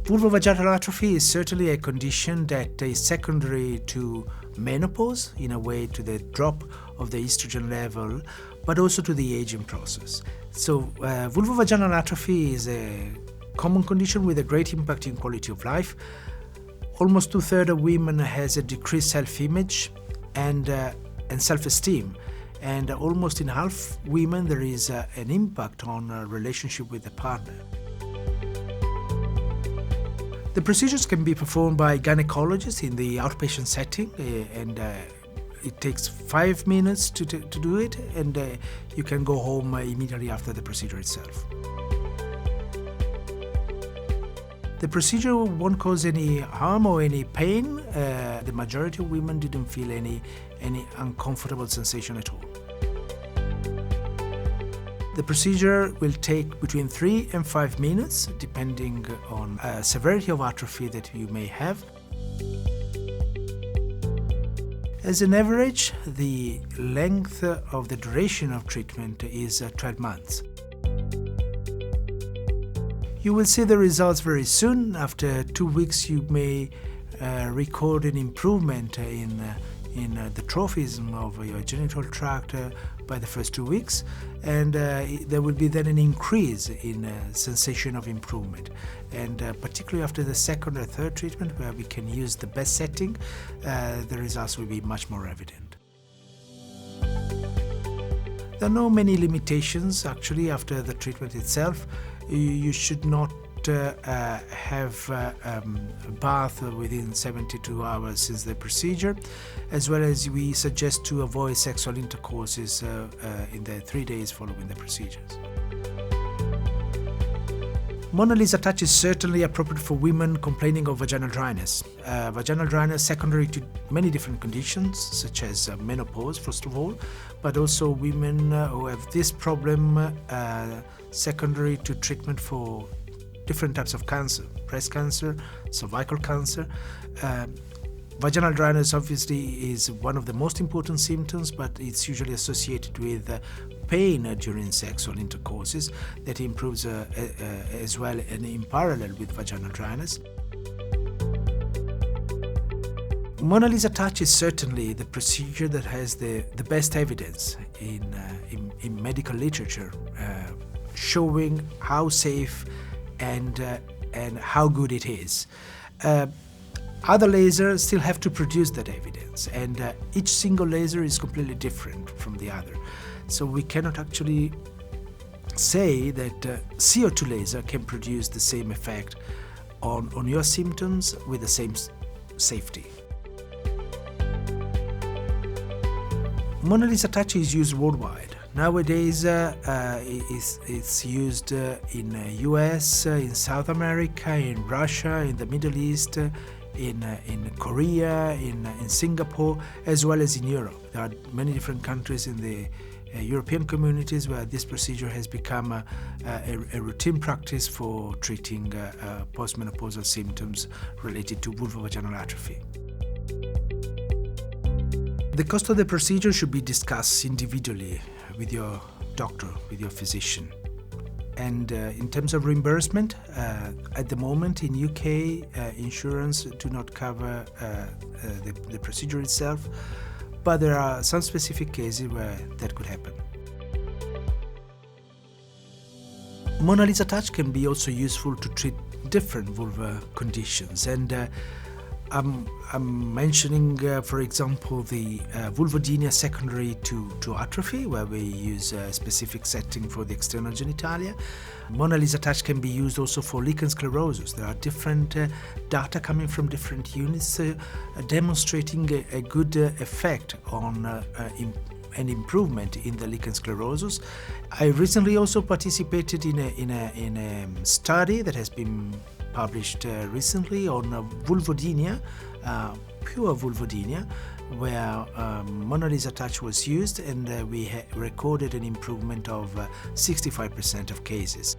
Vulvovaginal atrophy is certainly a condition that is secondary to menopause, in a way to the drop of the estrogen level, but also to the aging process. So vulvovaginal atrophy is a common condition with a great impact in quality of life. Almost 2/3 of women has a decreased self-image and self-esteem, and almost in half women there is an impact on a relationship with the partner. The procedures can be performed by gynecologists in the outpatient setting, and it takes 5 minutes to do it, and you can go home immediately after the procedure itself. The procedure won't cause any harm or any pain. The majority of women didn't feel any uncomfortable sensation at all. The procedure will take between 3 and 5 minutes, depending on severity of atrophy that you may have. As an average, the length of the duration of treatment is 12 months. You will see the results very soon. After 2 weeks, you may record an improvement in the trophism of your genital tract by the first 2 weeks, and there will be then an increase in sensation of improvement. And particularly after the second or third treatment, where we can use the best setting, the results will be much more evident. There are no many limitations actually after the treatment itself. You should not have a bath within 72 hours since the procedure, as well as we suggest to avoid sexual intercourses in the 3 days following the procedures. MonaLisa Touch is certainly appropriate for women complaining of vaginal dryness. Vaginal dryness secondary to many different conditions, such as menopause, first of all, but also women who have this problem secondary to treatment for different types of cancer, breast cancer, cervical cancer. Vaginal dryness obviously is one of the most important symptoms, but it's usually associated with pain during sexual intercourses that improves as well and in parallel with vaginal dryness. MonaLisa Touch is certainly the procedure that has the best evidence in medical literature, showing how safe and how good it is. Other lasers still have to produce that evidence, and each single laser is completely different from the other. So we cannot actually say that CO2 laser can produce the same effect on your symptoms with the same safety. MonaLisa Touch is used worldwide. Nowadays, it's used in US, in South America, in Russia, in the Middle East, in Korea, in Singapore, as well as in Europe. There are many different countries in the European communities where this procedure has become a routine practice for treating postmenopausal symptoms related to vulvovaginal atrophy. The cost of the procedure should be discussed individually with your doctor, with your physician. And in terms of reimbursement, at the moment in UK, insurance do not cover the procedure itself, but there are some specific cases where that could happen. MonaLisa Touch can be also useful to treat different vulvar conditions, and I'm mentioning, for example, the vulvodynia secondary to atrophy, where we use a specific setting for the external genitalia. MonaLisa Touch can be used also for lichen sclerosus. There are different data coming from different units demonstrating a good effect on an improvement in the lichen sclerosus. I recently also participated in a study that has been published recently on vulvodynia, pure vulvodynia, where MonaLisa Touch was used, and we recorded an improvement of 65% of cases.